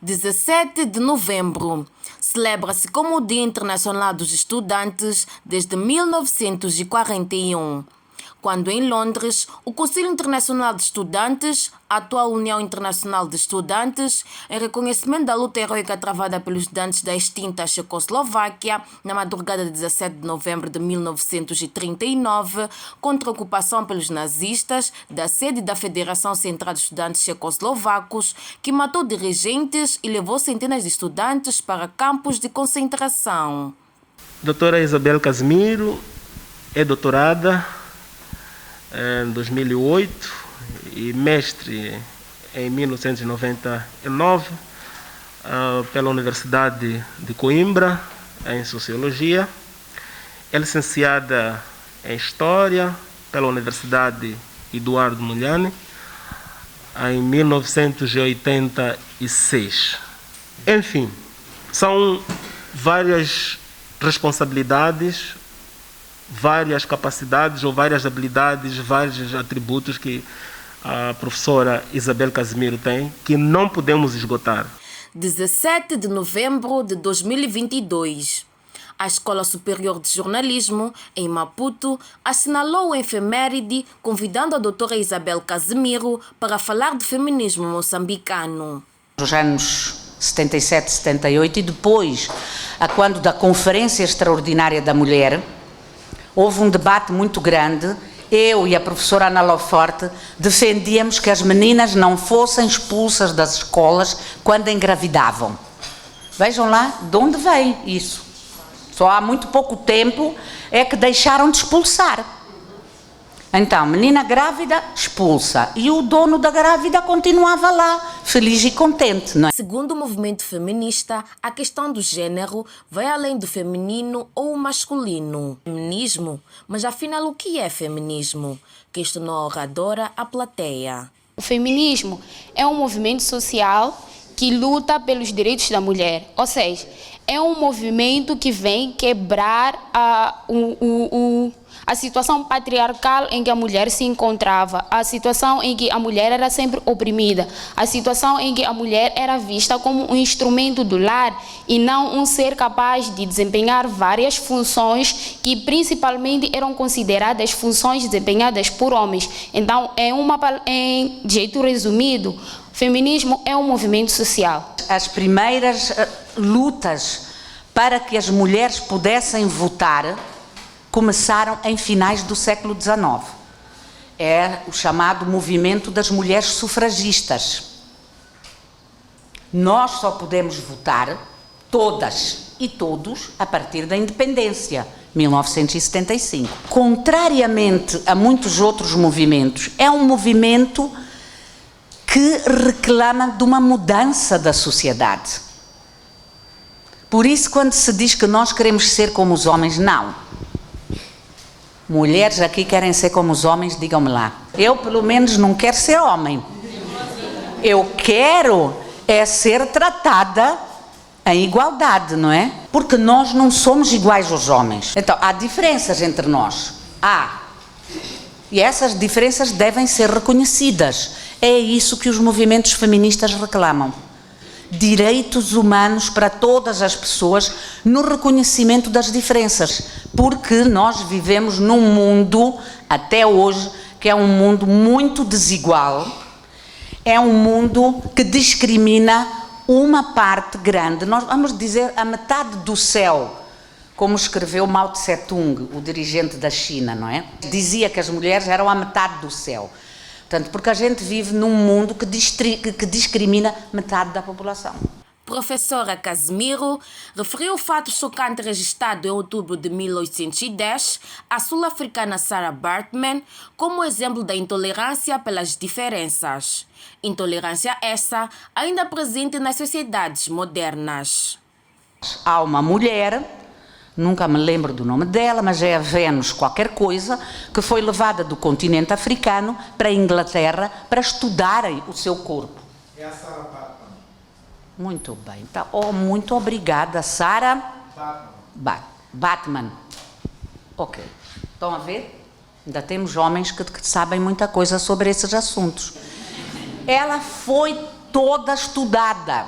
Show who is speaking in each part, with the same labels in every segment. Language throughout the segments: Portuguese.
Speaker 1: 17 de novembro. Celebra-se como o Dia Internacional dos Estudantes desde 1941, quando em Londres, o Conselho Internacional de Estudantes, a atual União Internacional de Estudantes, em reconhecimento da luta heroica travada pelos estudantes da extinta Checoslováquia, na madrugada de 17 de novembro de 1939, contra a ocupação pelos nazistas da sede da Federação Central de Estudantes Checoslovacos, que matou dirigentes e levou centenas de estudantes para campos de concentração.
Speaker 2: Doutora Isabel Casimiro é doutorada em 2008 e mestre em 1999 pela Universidade de Coimbra em Sociologia. É licenciada em História pela Universidade Eduardo Mondlane em 1986. Enfim, são várias responsabilidades, várias capacidades ou várias habilidades, vários atributos que a professora Isabel Casimiro tem, que não podemos esgotar.
Speaker 1: 17 de novembro de 2022. A Escola Superior de Jornalismo, em Maputo, assinalou o efeméride convidando a doutora Isabel Casimiro para falar de feminismo moçambicano.
Speaker 3: Nos anos 77, 78 e depois, quando da Conferência Extraordinária da Mulher, houve um debate muito grande. Eu e a professora Ana Loforte defendíamos que as meninas não fossem expulsas das escolas quando engravidavam. Vejam lá de onde vem isso. Só há muito pouco tempo é que deixaram de expulsar. Então, menina grávida, expulsa. E o dono da grávida continuava lá, feliz e contente, não é?
Speaker 1: Segundo o movimento feminista, a questão do gênero vai além do feminino ou masculino. Feminismo? Mas afinal, o que é feminismo? Questionou a oradora à plateia.
Speaker 4: O feminismo é um movimento social que luta pelos direitos da mulher. Ou seja, é um movimento que vem quebrar a situação patriarcal em que a mulher se encontrava, a situação em que a mulher era sempre oprimida, a situação em que a mulher era vista como um instrumento do lar e não um ser capaz de desempenhar várias funções que principalmente eram consideradas funções desempenhadas por homens. Então, em jeito resumido, feminismo é um movimento social.
Speaker 3: As primeiras lutas para que as mulheres pudessem votar começaram em finais do século XIX. É o chamado movimento das mulheres sufragistas. Nós só podemos votar, todas e todos, a partir da independência, 1975. Contrariamente a muitos outros movimentos, é um movimento que reclama de uma mudança da sociedade. Por isso, quando se diz que nós queremos ser como os homens, não. Mulheres aqui querem ser como os homens, digam-me lá. Eu, pelo menos, não quero ser homem. Eu quero ser tratada em igualdade, não é? Porque nós não somos iguais aos homens. Então, há diferenças entre nós. E essas diferenças devem ser reconhecidas. É isso que os movimentos feministas reclamam. Direitos humanos para todas as pessoas no reconhecimento das diferenças, porque nós vivemos num mundo, até hoje, que é um mundo muito desigual, é um mundo que discrimina uma parte grande, nós vamos dizer a metade do céu, como escreveu Mao Tse-tung, o dirigente da China, não é? Dizia que as mulheres eram a metade do céu. Portanto, porque a gente vive num mundo que discrimina metade da população.
Speaker 1: Professora Casimiro referiu o fato chocante registrado em outubro de 1810 a sul-africana Sarah Baartman como exemplo da intolerância pelas diferenças. Intolerância essa ainda presente nas sociedades modernas.
Speaker 3: Há uma mulher, nunca me lembro do nome dela, mas é a Vênus qualquer coisa, que foi levada do continente africano para a Inglaterra para estudarem o seu corpo.
Speaker 2: É a Sarah Baartman.
Speaker 3: Muito bem. Então, muito obrigada, Sarah Baartman. Ok. Estão a ver? Ainda temos homens que sabem muita coisa sobre esses assuntos. Ela foi toda estudada.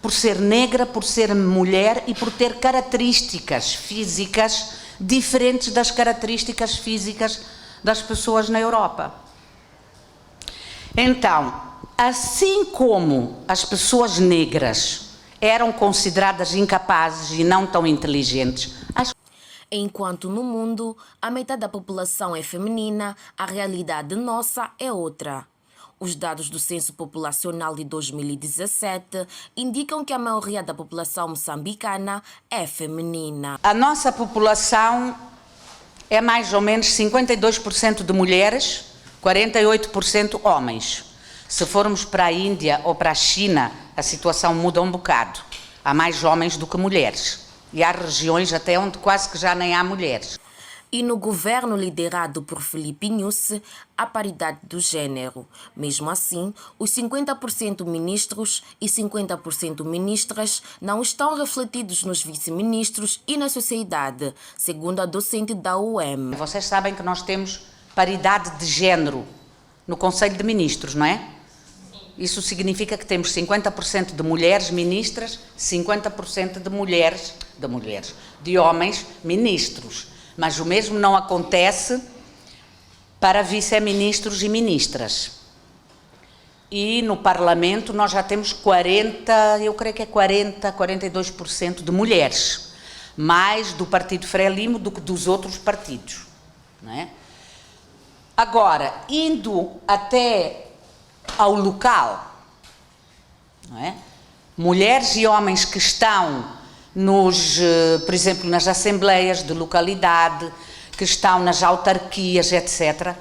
Speaker 3: por ser negra, por ser mulher e por ter características físicas diferentes das características físicas das pessoas na Europa. Então, assim como as pessoas negras eram consideradas incapazes e não tão inteligentes,
Speaker 1: enquanto no mundo a metade da população é feminina, a realidade nossa é outra. Os dados do Censo Populacional de 2017 indicam que a maioria da população moçambicana é feminina.
Speaker 3: A nossa população é mais ou menos 52% de mulheres, 48% homens. Se formos para a Índia ou para a China, a situação muda um bocado. Há mais homens do que mulheres. E há regiões até onde quase que já nem há mulheres.
Speaker 1: E no governo liderado por Filipe Nyusi, há paridade do gênero. Mesmo assim, os 50% ministros e 50% ministras não estão refletidos nos vice-ministros e na sociedade, segundo a docente da UEM.
Speaker 3: Vocês sabem que nós temos paridade de gênero no Conselho de Ministros, não é? Isso significa que temos 50% de mulheres ministras, 50% de homens ministros. Mas o mesmo não acontece para vice-ministros e ministras. E no Parlamento nós já temos 42% de mulheres, mais do Partido Frelimo do que dos outros partidos, não é? Agora, indo até ao local, não é? Mulheres e homens que estão por exemplo, nas assembleias de localidade, que estão nas autarquias, etc.,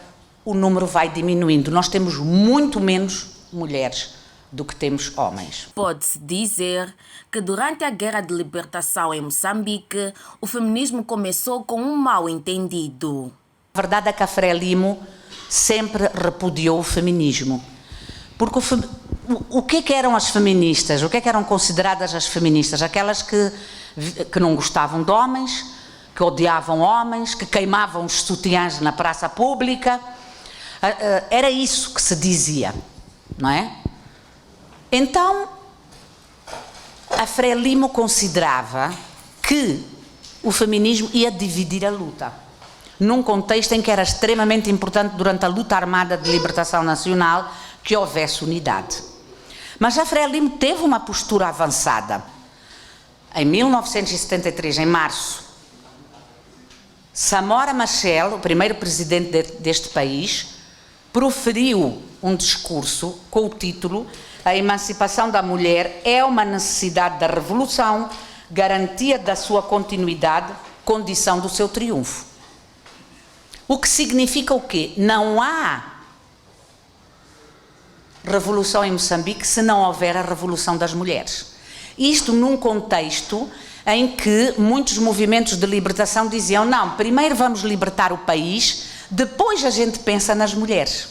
Speaker 3: o número vai diminuindo. Nós temos muito menos mulheres do que temos homens.
Speaker 1: Pode-se dizer que durante a Guerra de Libertação em Moçambique, o feminismo começou com um mal-entendido.
Speaker 3: A verdade é que a Frelimo sempre repudiou o feminismo. Porque o que eram as feministas? O que eram consideradas as feministas? Aquelas que não gostavam de homens, que odiavam homens, que queimavam os sutiãs na praça pública. Era isso que se dizia, não é? Então, a Frelimo considerava que o feminismo ia dividir a luta, num contexto em que era extremamente importante durante a luta armada de libertação nacional que houvesse unidade. Mas a Frelimo teve uma postura avançada. Em 1973, em março, Samora Machel, o primeiro presidente deste país, proferiu um discurso com o título "A emancipação da mulher é uma necessidade da revolução, garantia da sua continuidade, condição do seu triunfo". O que significa o quê? Não há revolução em Moçambique se não houver a revolução das mulheres. Isto num contexto em que muitos movimentos de libertação diziam: não, primeiro vamos libertar o país, depois a gente pensa nas mulheres.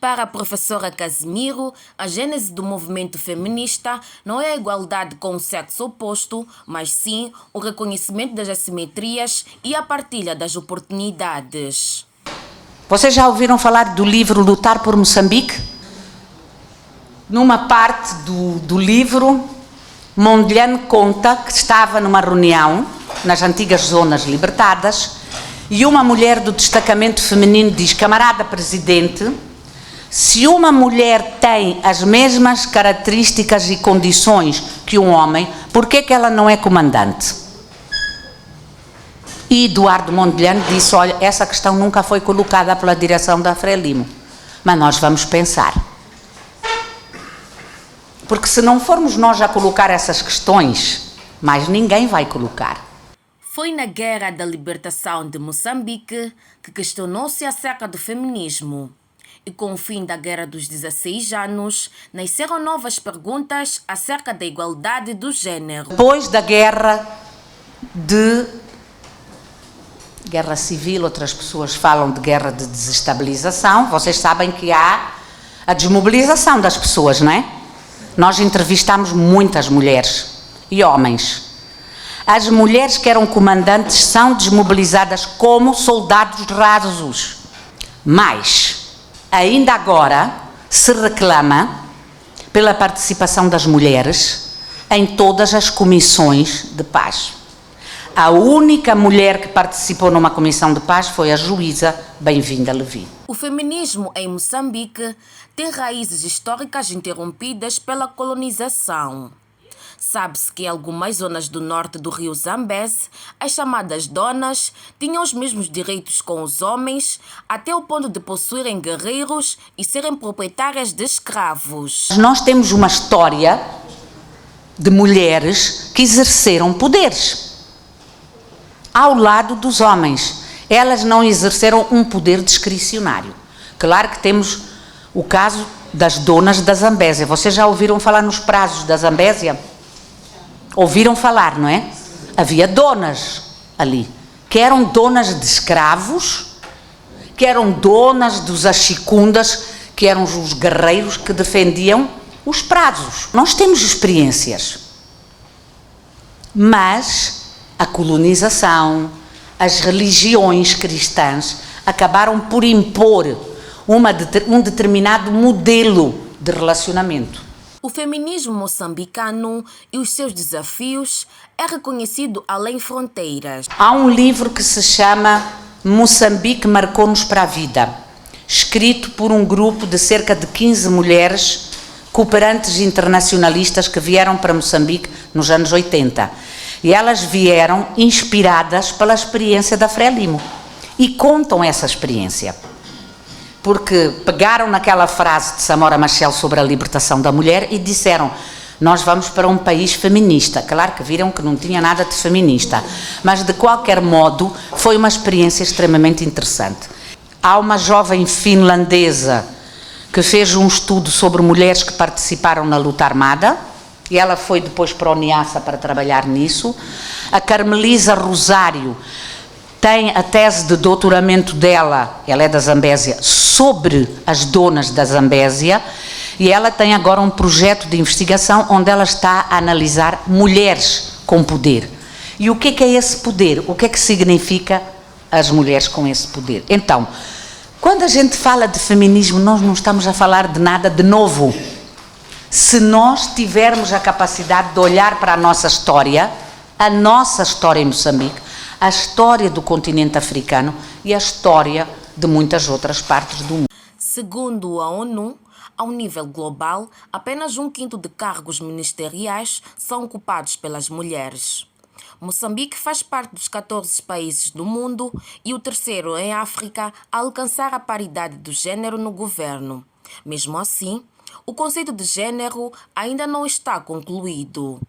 Speaker 1: Para a professora Casimiro, a gênese do movimento feminista não é a igualdade com o sexo oposto, mas sim o reconhecimento das assimetrias e a partilha das oportunidades.
Speaker 3: Vocês já ouviram falar do livro Lutar por Moçambique? Numa parte do livro, Mondlane conta que estava numa reunião nas antigas zonas libertadas e uma mulher do destacamento feminino diz: camarada presidente, se uma mulher tem as mesmas características e condições que um homem, por que ela não é comandante? E Eduardo Mondlane disse: olha, essa questão nunca foi colocada pela direção da Frelimo, mas nós vamos pensar. Porque se não formos nós a colocar essas questões, mais ninguém vai colocar.
Speaker 1: Foi na Guerra da Libertação de Moçambique que questionou-se acerca do feminismo. E com o fim da Guerra dos 16 anos, nasceram novas perguntas acerca da igualdade do gênero.
Speaker 3: Depois da guerra civil, outras pessoas falam de guerra de desestabilização, vocês sabem que há a desmobilização das pessoas, não é? Nós entrevistamos muitas mulheres e homens. As mulheres que eram comandantes são desmobilizadas como soldados rasos. Mas, ainda agora, se reclama pela participação das mulheres em todas as comissões de paz. A única mulher que participou numa comissão de paz foi a juíza Bem-vinda Levi.
Speaker 1: O feminismo em Moçambique tem raízes históricas interrompidas pela colonização. Sabe-se que em algumas zonas do norte do rio Zambeze, as chamadas donas tinham os mesmos direitos com os homens, até o ponto de possuírem guerreiros e serem proprietárias de escravos.
Speaker 3: Nós temos uma história de mulheres que exerceram poderes ao lado dos homens. Elas não exerceram um poder discricionário. Claro que temos o caso das donas da Zambésia. Vocês já ouviram falar nos prazos da Zambésia? Ouviram falar, não é? Havia donas ali, que eram donas de escravos, que eram donas dos axicundas, que eram os guerreiros que defendiam os prazos. Nós temos experiências, mas a colonização, as religiões cristãs acabaram por impor um determinado modelo de relacionamento.
Speaker 1: O feminismo moçambicano e os seus desafios é reconhecido além fronteiras.
Speaker 3: Há um livro que se chama Moçambique Marcou-nos para a Vida, escrito por um grupo de cerca de 15 mulheres cooperantes internacionalistas que vieram para Moçambique nos anos 80. E elas vieram inspiradas pela experiência da Frelimo e contam essa experiência. Porque pegaram naquela frase de Samora Machel sobre a libertação da mulher e disseram: nós vamos para um país feminista. Claro que viram que não tinha nada de feminista, mas de qualquer modo foi uma experiência extremamente interessante. Há uma jovem finlandesa que fez um estudo sobre mulheres que participaram na luta armada, e ela foi depois para o Niassa para trabalhar nisso. A Carmelisa Rosário tem a tese de doutoramento dela, ela é da Zambésia, sobre as donas da Zambésia, e ela tem agora um projeto de investigação onde ela está a analisar mulheres com poder. E o que é esse poder? O que é que significa as mulheres com esse poder? Então, quando a gente fala de feminismo, nós não estamos a falar de nada de novo. Se nós tivermos a capacidade de olhar para a nossa história em Moçambique, a história do continente africano e a história de muitas outras partes do mundo.
Speaker 1: Segundo a ONU, ao nível global, apenas 1/5 de cargos ministeriais são ocupados pelas mulheres. Moçambique faz parte dos 14 países do mundo e o terceiro em África a alcançar a paridade do gênero no governo. Mesmo assim, o conceito de gênero ainda não está concluído.